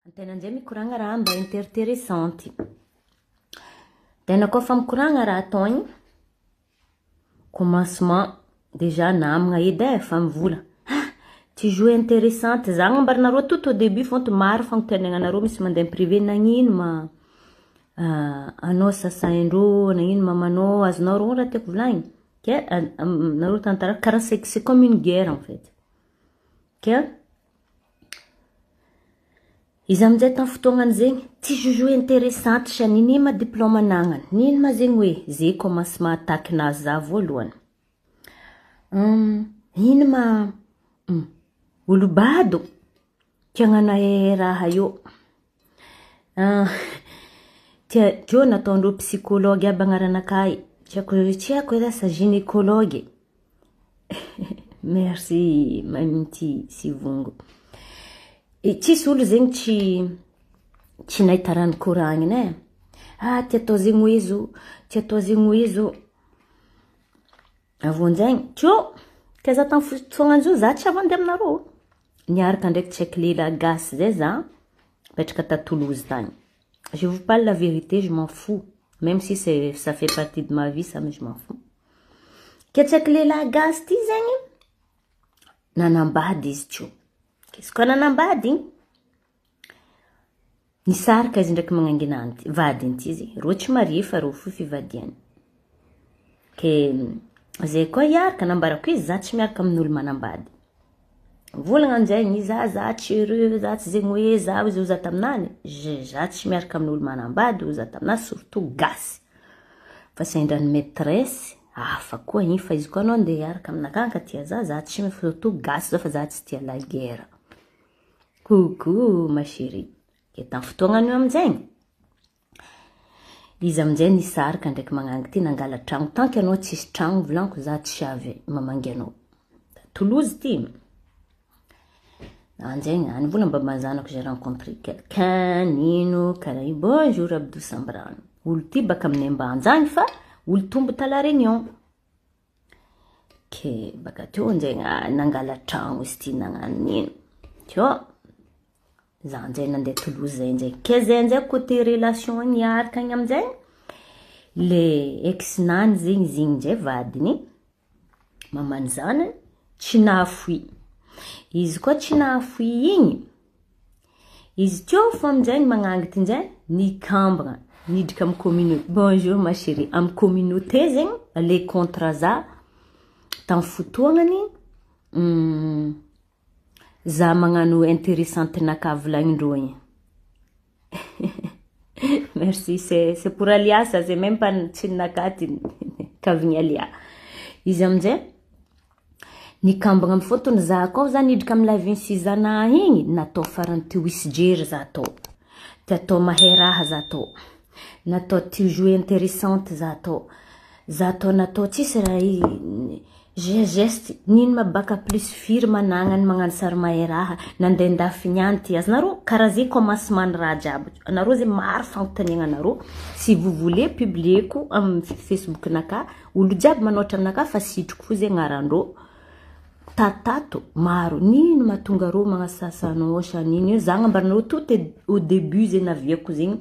Antena nzay mikoragna raha mba interessanty. Tena koa fa mikoragna raha togny commencement déjà namagna edy fa mivola ty jeu intéressante zagny ambarinareo tout au début font maro fagnontanianareo misy mandeha privé nagnino ma anao sasaindreo nagnino ma manao azonao rô raha tiako volagny ke nareo tantara karaha c'est comme une guerre en fait ke izy amizay tamin'ny fotoagnany zegny ty jeu intéressante sha nini ma diplôme anagnany nino ma zegny hoe zay commencement attaque nazy za voalohany ino ma olobado tiagnana raha io tio nataondreo psychologue aby agnaranakay tiako lasa gynécologue merci mamity sivongo tsisy olo zegny tsy nahita rano koragniny ty atao zegny hoe izo ty atao zegny hoe izo avonjegny tio ka za tamin'ny fotoagnan'izao za tsy avy andeha aminareo niaraka ndraiky tseky lela gasy zay za petraka ta Toulouse tagny. Je vous parle la vérité, je m'en fous. Même si ça fait partie de ma vie, ça, mais je m'en fous. Ketchak lela gasy ty zegny nanambady izy tio. Izy koa nanambady igny nisaraka izy ndraiky magnanginany vadiny ty izy ro tsy marie fa ro foy fivadiany ke zay koa iaraka nambarako izy za tsy miaraka amin'olo manambady volagna anjegny za tsy heureux za tsy zegny hoe za izy za taminany za tsy miaraka amin'olo manambady za taminany surtout gasy fa sendrany maîtresse fa koa igny fa izy koa anao andeha iaraka aminakany ka tia za tsy surtout gasy za fa za tsy tia la guerre. Coucou ma chérie. Ke tamin'ny fotoagnany io amizegny izy amizay nisaraka ndraiky magnangy ty nangala tragno tanky anao tsisy tragno volaniko za tsy avy mamangy anao Toulouse ty anjegny any vola mba mazanako j'ai rencontré quelqu'un nino karaha io bonjour Abdou Sambrano olo ty baka amin'ny ambanjagny fa olo tombo ta la Réunion ke baka teo anjegny nangala tragno izy ty nagnano nino tio za anjay nandeha Toulouse zay anjay ke zay anjay côté relation niaraka agny amizay le ex-nany zegny zegny nzay vadiny mamany zany tsy nahafoy izy koa tsy nahafoy igny izy tio fa amizay magnangy ty nzay nikambagna nidrika amin'ny communauté bonjour ma chérie amin'ny communauté zegny le contre za tamin'ny fotoagnany za magnano intéressante naka volagnin-dreo igny merci c'est pour Alias c'est même pas tsinakaty kavigny Alia izy amizay nikambagna amin'ny fotony za koa za nidrika amin'ny la 26 ana igny natao farany teo isjery za atao ty atao mahay raha za atao natao ty jeu intéressante za atao natao tsisy raha geste nino mabaka plus firme anagnany magnano sary mahay raha nandendafiny any ty azonareo karaha zay commencement raha jiaby anareo zay maro fagnontaniagna anareo si vous voulez publieko amin'ny Facebook naka olo jiaby manoatra aminaka fa sitriko fo zay agnarandreo tatato maro nino mahatonga reo magnasasanao sa nino io za agnambaranareo tout au début zay naviako zegny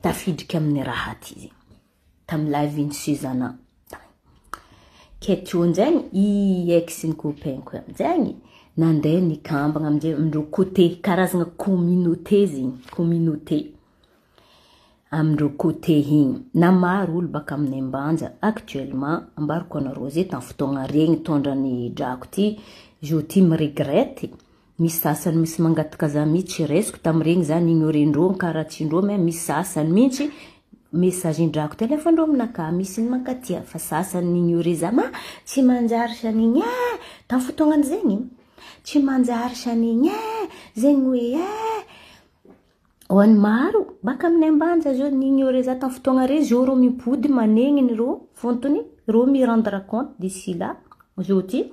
tafidriky amin'ny raha ty zegny tamin'ny la 26 ana ke tio nzegny i ex ny copain-ko amizegny nandeha nikambagna amizay amindreo côté karazagna communauté zegny communauté amindreo côté igny na maro olo baka amin'ny ambanja actuellement ambariko anareo zay tamin'ny fotoagna regny tondrany drako ty jo ty miregrette misy sasany misy mangataka za mihitsy resiko tamin'iregny za ignorendreo karahatsindreo mais misy sasany mihitsy message indrako telefondreo aminaka misy ny mankatia fa sasany ignore za ma tsy manjary sanigny tamin'ny fotoagnany zegny tsy manjary sanigny zegny hoe hoany maro baka amin'ny ambanja zao nignore za tamin'ny fotoagna re zo reo mipody manegniny reo fontony reo mi rendre compte d'ici là zo ty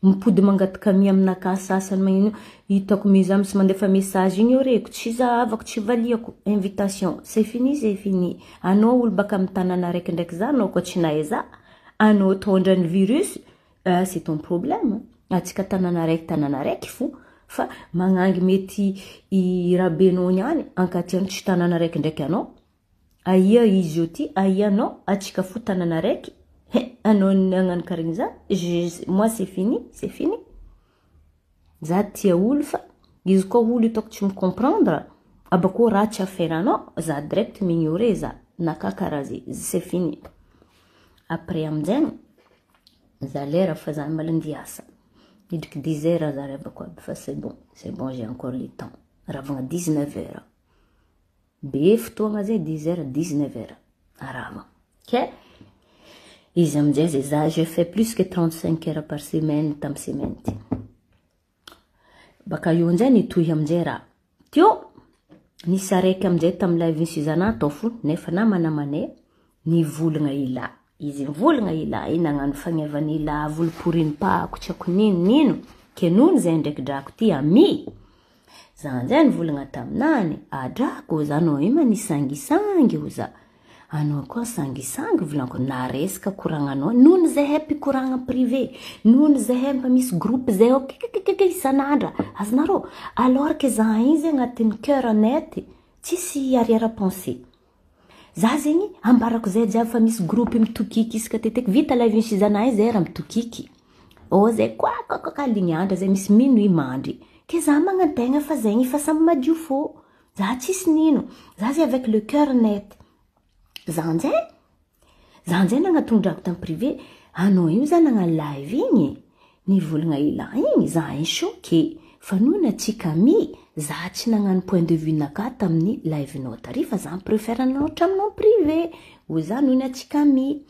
mipody mangataka mi aminaka sasany magnino hitako miza misy mandefa message ignoreko tsy zahavako tsy valiako invitation c'est fini anao olo baka amin'ny tanana raiky ndraiky za anao koa tsy nahay za anao tondrany virus c'est ton problème atsika tanana raiky fo fa magnangy mety I rabenao niany ankatiano tsy tanana raiky ndraiky anao aia izy io ty aia anao atsika fo tanana raiky anao nagnano karegny za moi c'est fini za tia olo fa izy koa olo itako tsy comprendre abako raha tsy afairanao za direct m'ignorer za nakakarazy c'est fini après amjegny za lera fa za malandiasa idriky 10 heures za reva quoi fa c'est bon j'ai encore le temps ravagna 19 heures be fotoagna zay 10 heures 19 heures arava ok izy amjay zay za je fais plus que 35 heures par semaine tam semaine ty baka io amjay nitohy amjay raha tio nisy araiky amjay tam live Suzana tao fo nefa namanamane nivolagna ila izy volagna ila nagnano fagnevana ila voloporinim-pako tsy ako nino ke nono zay ndraiky drako ty ami za nzay nivolagna taminany drako za anao io manisangisangy o za anao koa sangisangy volanko naresaka koragnanao nono zahay pikoragna privé nono zahay mba misy groupe zay isanandra azonareo alors que za izy agnatin'ny cœur net tsisy arrière-pensée za zegny ambarako zay jiaby fa misy groupe mitokiky isaka teteky vita live Suzana zay raha mitokiky zay kwa lignandra zay misy mino imandry ke za magnategna fa zegny fa samy madio fô za tsisy nino za zay avec le cœur net za nzay nagnatondrako tam privé anao io za nagna live igny nivolagna ila igny za choqué fa nono atsika mi za tsy nagnano point de vue naka tamin'ny live nao tary fa za préfère anao traminao privé o za nono atsika mi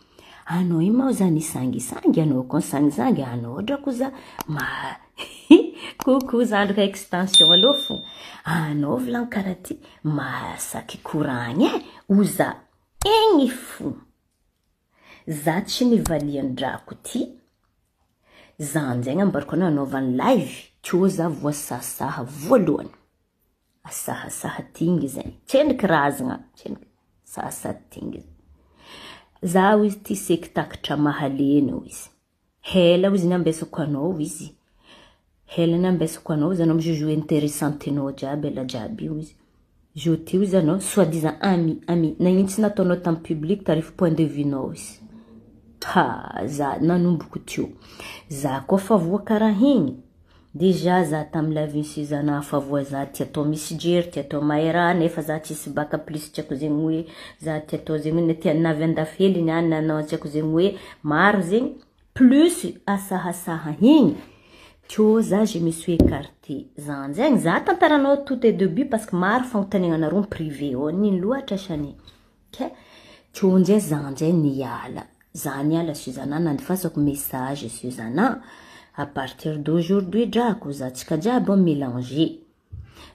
anao io mao za nisangisangy anao koa nisangisangy anao drako za coucou za ndraka extension aloha fo anao volagno karaha ty masaky koragny o za igny fo za tsy nivalian-drako ty za anjegny ambarako anao anaovany live tio za voasasaha voalohany asahasaha tingy zay tsendriky razagna tsendriky sahasaha tingy za o izy ty seky takatra mahalena o izy hela o izy niambesako anao izy hela niambesako anao izy anao mijoujou interessantenao jiaby ela jiaby io izy jo ty izy anao soi-disant ami na igny tsy nataonao tam public tarify point de vue nao izy za nanomboko tio za koa fa voa karaha igny déjà za tam live Suzana fa voa za ty atao misy jery ty atao maera nefa za tsisy baka plus tsy ako zegny hoe za ty atao zegny hoe ty navy andafely niany nanao tsy ako zegny hoe maro zegny plus asahasaha igny tio za je me suis écarté za nzegny za tantaranao tout au début parce que maro fagnontanianareo privé nino loatra shani ok tio nzay za nzay niala za niala Suzana nandifasako message Suzana à partir d'aujourd'hui drako za tsika jiaby mélanger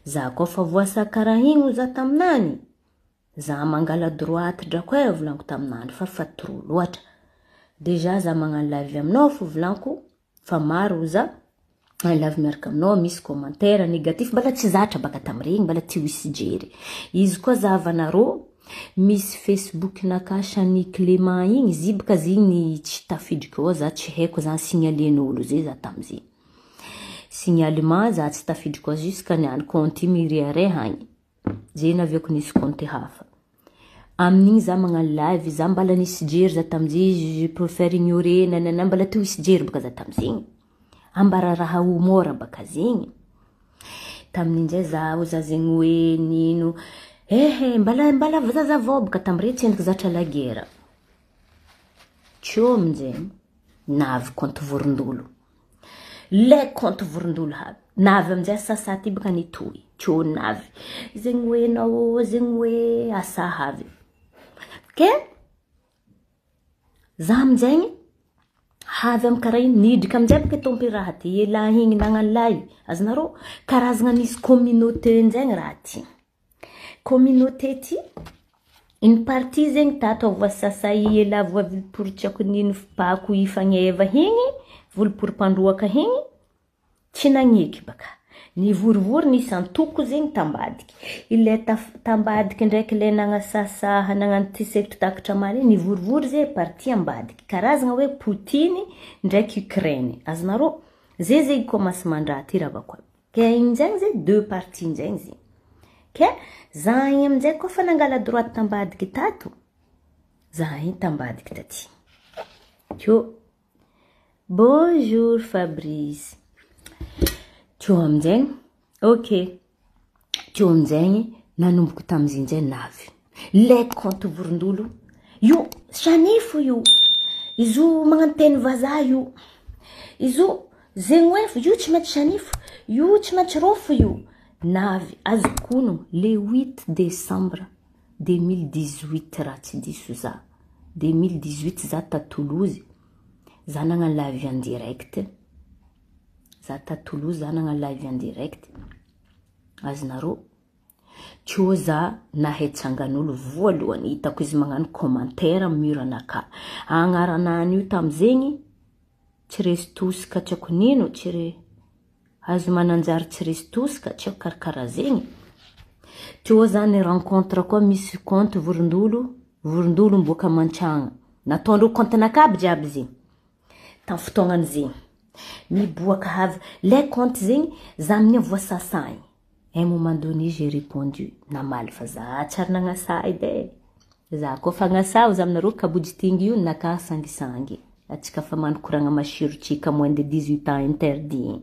za koa fa voasa karaha igny za taminany za mangala droite drako volanko taminany fa trop loatra déjà za magnano live aminao fo volanko fa maro za live miaraka aminao misy commentaire négatif mbala tsy zatra baka tamregny mbala tsy wisy jery izy koa zavanareo misy Facebook nakashany Clément igny zibaka zigny tsy tafidriky ao za tsy haiko za signalen'olo zay za tamizay signalement za tsy tafidriky ao jusqu'à niany compte miriare hagny zay naviako nisy compte hafa amin'igny za magnano live za mbala nisy jery za tamizay je préfère ignorer nanana mbala ty wisy jery baka za tamizay ambara raha humora baka zegny tamin'injay za zegny hoe nino mbala vazazavao baka tamire tsendriky zatra lagera tio amizay navy compte vorondolo le compte vorondolo haby navy amizay sasa ty baka nitoy tio navy zegny hoe nao zegny hoe asa havy ke za amizay havy am karaha igny nidriky amizay baka tompy raha ty ela igny nagnano live azonareo karazagna nisy communauté nzegny raha ty communauté ty une partie zegny tato voasasa ela voa viliporo tsy ako nino pako ifagneva igny viliporo pandroaka igny tsy nagneky baka nivorivory nisy antoko zegny tambadiky ile tambadiky ndraiky le nagnasasaha nagnano tisetry takatra mali nivorivory zay partie ambadiky karazagna hoe Poutine ndraiky Ukraine azonareo zay commence mandraha ty raha koa Ke igny zegny zay deux parties zegny izy. Ke za igny amizay koa fa nangala droite tambadiky tato. Za igny tambadiky taty. Tio. Bonjour Fabrice. Tio amizay. Ok. Tio amizay nanomboko tamizay navy. Le compte vorondolo. Io shanifo io. Izo magnanteny vazaha io. Izo zegny io tsy maintsy shanifo. Io tsy maintsy rofo io. Navy azokono le 8 décembre 2018 raha tsy diso za. 2018 za ta Toulouse. Za nagnano live en direct. Za ta Toulouse za nagnano live en direct. Azonareo. Tio za nahitsangan'olo voalohany hitako izy magnano commentaire mur anaka. Agnaranany io tamizegny tsy resy tosika tsy ako nino tsy azo mananjary tsy resy tosika tsy ako karakara zegny. Tio za ny rencontre koa misy compte vorondolo mboka Mantsagna. Nataondreo compte nakaby jiaby zegny. Tam fotoagnany zegny. Miboaka havy le compte zegny za amin'ny voasasagny. À un moment donné, j'ai répondu, namal faza, tsar nagnasa ide. Za ko fa ngasa za aminareo kabody tingy io naka sangisangi. Atsika fa manokoragna masiro tsika moins de 18 ans interdit.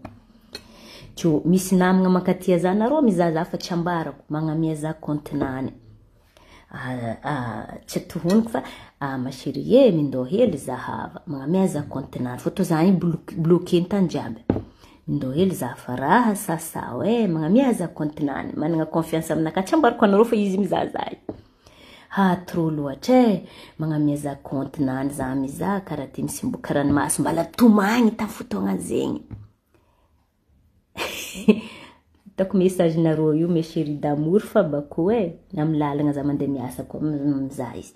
Tio misy namagna makatia za nareo mizaza fa tsy ambarako magnamia za kontinany. Tsy tohoniko fa masiro ye mindo hely zahava magnamia za kontinany. Foto za igny bloqué tanjiaby. Ndo hely za faraha sasa magnamia za kontinany managna confiance aminaka tsy ambarako anareo fa izy mizazay. Trop loatra magnamia za kontinany za miza karaha ty misy mboka ranomaso mbala tomagny tam fotoagna zegny. Hitako message nareo io mes chéris d'amour fa bako amin'ny lalagna za mandeha miasa koa miza izy.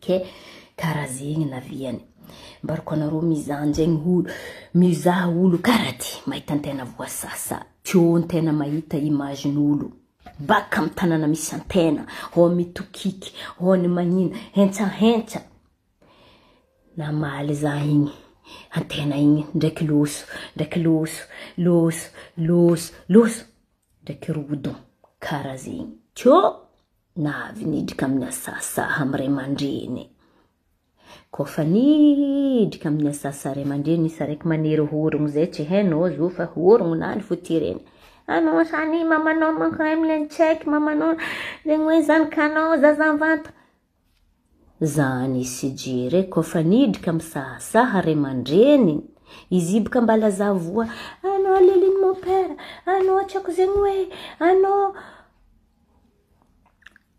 Ke karaha zegny naviany. Mbarako anareo mizanjegny olo mizaha olo karaty mahita antena voasasa tio antena mahita image n'olo baka amin'ny tanana misy antena ho mitokiky ho ny magnina hentsa namaly za igny antena igny ndraiky loso ndraiky rodo karaha zegny tio navy nidrika amin'ny asasa amiray mandreny. Kofa nidrika amin'ny asasa ray mandreny nisy araiky manery horogno zay tsy hainao zo fa horogno nany fo tireny. Anao sany mamanao mankay milen check mamanao zegny hoe zanakanao zazavanta. Zany sy jere kofa nidrika amin'ny sahasaha ray mandreny izy boka mbala zavoa anao leliny mon père anao tsako zegny hoe anao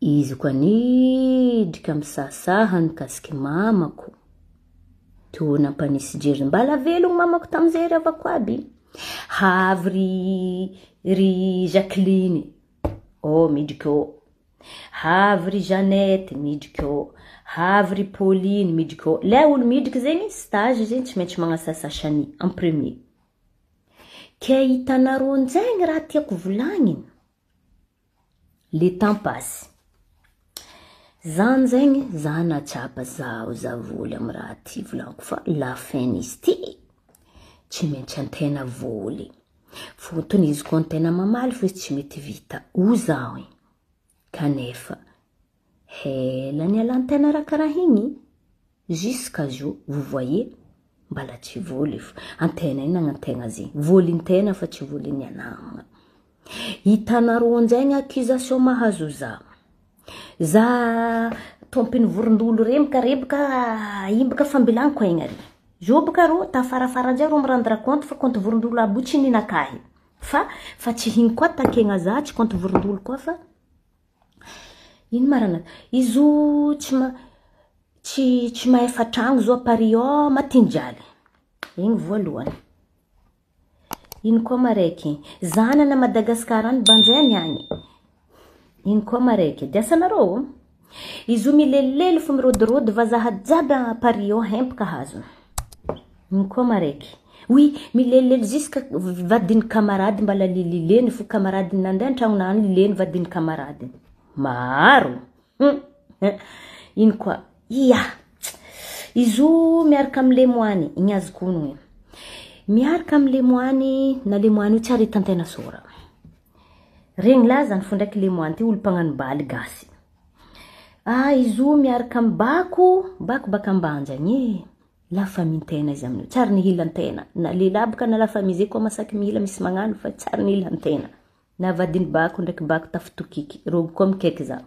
izy koa nidrika amin'ny sahasaha nikasiky mamako. To nampanisy jery mbala velogno mamako tamizay ravako aby. Havy ry Jacqueline midriky ô. Havy ry Jeannette midriky ô. Havy ry Pauline midriky ô. Le olo midriky zegny stage zegny tsy maintsy magnasasa Shani en premier. Ke hitanareo zegny raha tiako volagniny. Le temps passe. Zany zegny za natsapa zao zavoly amin'ny raha ty volaniko fa la fin izy ty tsy maintsy antena voly. Fotony izy ko antena mamaly fa izy tsy mety vita o zao kanefa helany ala antena raha karaha igny jusqu'à jour vous voyez mbala tsy voly fa antena igny nagnantena zegny volintena fa tsy voliny anamagna. Hitanareo anzegny accusation mahazo za tompiny vorondolo rebaka imbaka fambilaniko igny ary. Jo baka ro ta farafara njay ro mirandra compte fa compte vorondolo abo tsy ninakahy. Fa tsy hiny koa takegna za tsy compte vorondolo koa fa ino marana izo tsy maefa tragno zo Paris matinjaly. Igny voalohany. Ino koa maraiky zanana Madagascar any banjainy agny. Ino koa maraiky diasanareo izo milelely fo mirodorody vazaha jiaby a Paris hempaka hazo. Ino koa maraiky oui milelely jusqu'à vadiny camarade mbala lilileny fo camarade nandeha antragnonany lileny vadiny camarade maro. Ino koa izo miaraka amle moany igny azoko honogny. miaraka amin'ny lemoany na lemoany io tsara hitantena sora regny la zany fondraiky lemoany ty olo mpagnano baly gasy izy io miaraka amin'ny bako baka ambanja agny lafa mintena izy amin'io tsara ny hilantena na lehilahy baka na lafa mizy koa masaky mihila misy magnano fa tsara ny hilantena na vadiny bako ndraiky bako tafitokiky rogo koa mikaiky za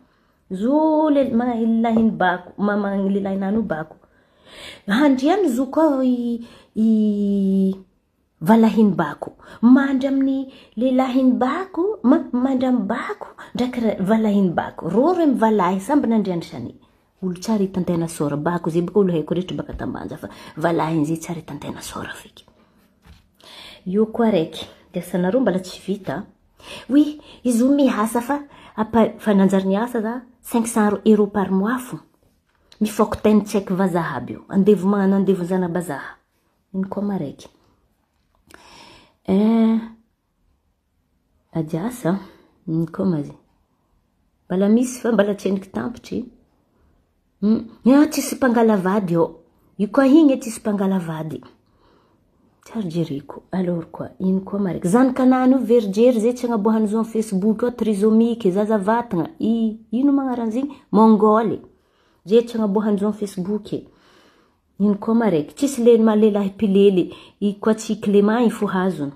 zo lelahiny bako lelahinany bako handriany zo koa i valahiny bako mandry amin'ny lelahiny bako mandry amin'ny bako ndraiky valahiny bako rory mivalahy samby nandriany sany olo tsara hitantena sora bako zay baka olo haiko rehetra baka tambanja fa valahiny zay tsara hitantena sora feky io koa raiky diasanareo mbala tsy vita oui izy io mihasa fa nanjary niasa za 500 euro par mois fo mifaoko teny tsaiky vazaha aby io andevo magnano andevo zana bazaha ino koa maraiky adiasa ino koa mazy mbala misy fa mbala tsendriky tampotry tsisy mpangala vady io koa igny tsisy mpangala vady tsara jereko alors quoi ino koa maraiky zanakanany io verijery zay tsy agnaboahany zo amin'ny Facebook ao trisomike zaza vatagna ino magnaran'zigny mongole zay tsy agnaboahany zo amin'ny Facebook ino koa maraiky tsisy le malelahy pilely i koa tsy Clément i fo hazony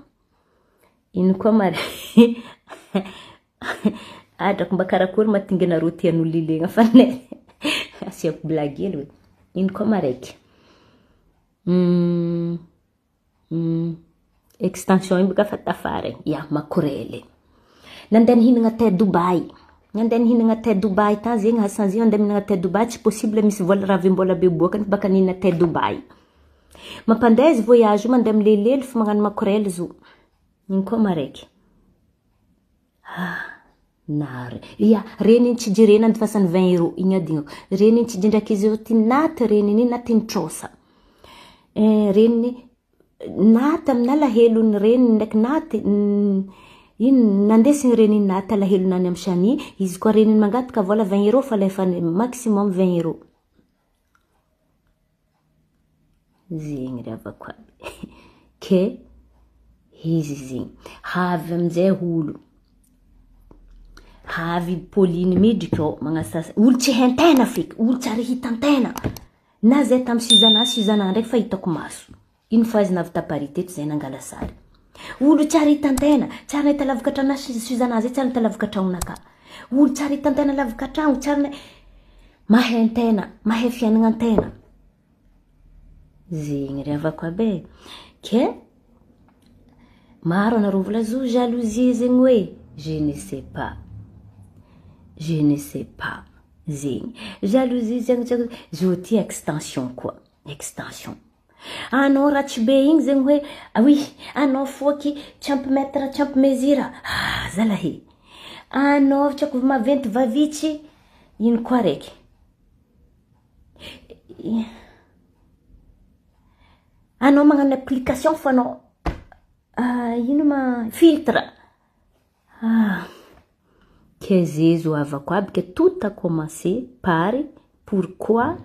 ino koa maraiky adrako mba karakory mahatonga anareo tian'olo lilegna fa ne asiako blagely hoe ino koa maraiky extension io baka fa tafara ya makorele nandeha nihinagna te Dubai ta zegny hasanzy io andeha mihinagna te Dubai tsy possible misy vola raha mbola beboakany baka nihina te Dubai mampandeha voyage mandeha milelely fa magnano makorele zo ino koa maraiky nare reniny tsy jerena antifasany 20 euro igny adignako reniny tsy dindraky izy io ty naty reniny naty nitrosa reniny naty amin'ny alahelony reniny ndraiky naty ino nandesiny reniny naty alahelony any amin'ny sany izy koa reniny mangataka vola 20 euro fa lefany maximum 20 euro zegny ravako aby ke izy zegny havy amin'izay olo havy Pauline midriky magnasasa olo tsy hentena feky olo tsara hitantena na zay tamin'ny sizana ndraiky fa hitako maso ino fa azy navy tapariteto zay nangala sary olo tsara hitantena tsara nahita lavaka tragno sizana zay tsara nahita lavaka tragnonaka olo tsara hitantena lavaka tragno tsara mahentena mahay fiainagna antena zegny ravako abe ke maro anareo volazo jalousie zegny hoe je ne sais pas zegny jalousie zegny zo ty extension koa extension anao raha tsy be igny zegny hoe oui anao foky tsy ampy metre tsy ampy mesure zalahy anao tsako maventy vavitsy ino koa raiky anao magnano application fa anao ino ma filtre que zezo avako aby ke tout a commencé par pourquoi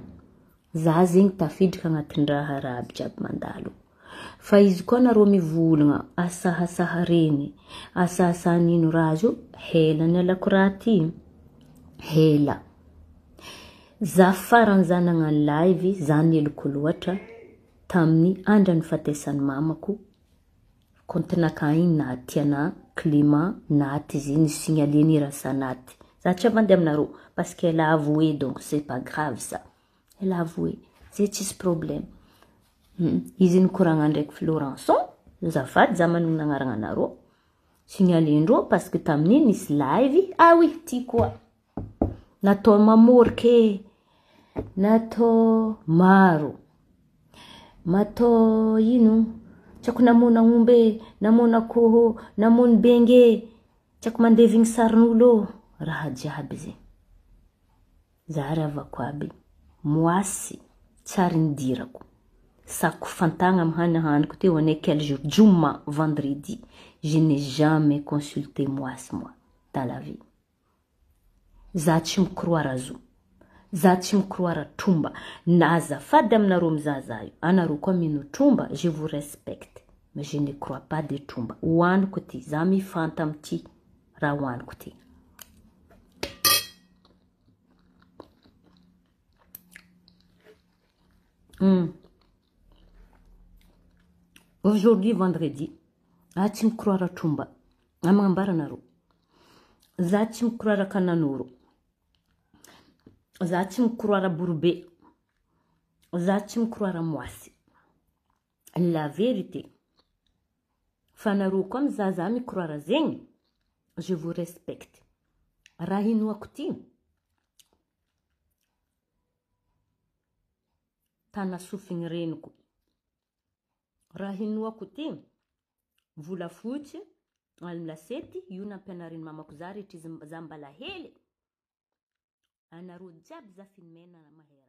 za zegny tafidrika agnatin-draha raby jiaby mandalo fa izy koa nareo mivolagna asahasaha reny asahasahan'ino raha zo hela ny alako raha ty hela za farany za nagnano live za neloko loatra tamin'ny andran'ny fatesan'ny mamako kontinaka igny naty ana Clément naty izy ny signalé ny rasa naty za tsy avy andeha aminareo parce qu'elle a avoué donc c'est pas grave ça elle a avoué zay tsisy problème izy nikoragna ndraiky Florençon zafady za manogna agnarana anareo signalendreo parce que tamin'iny nisy live oui ty koa natao mamorike natao maro matao ino tsako namona ombe namona koho namona benge tsako mandevigny sarin'olo raha jiaby zay za ravako aby moasy tsara nidirako sako fantagna amihanahaniko teo ane quel jour juma vendredi je n'ai jamais consulté moasy moi dans la vie za tsy mikroara zo za tsy mikroara tromba na azafady aminareo mizaza io anareo koa mino tromba je vous respecte mais je ne crois pas de tromba. Hoaniko ty, za mifanta amity raha hoaniko ty. Aujourd'hui, vendredi, tsy mikroara tromba. Magnambara anareo. Za tsy mikroara kananoro. Za tsy mikroara borobe. Za tsy mikroara moasy. La vérité. Fa anareo koa mizaha za mikroara zegny, je vous respecte. Raha inoako ty, tana sofigny reniko. Raha inoako ty, volafotsy, alina lasety, io nampianarin mamako za rehetra izy za mbala hely. Anareo jiaby za filmena mahera.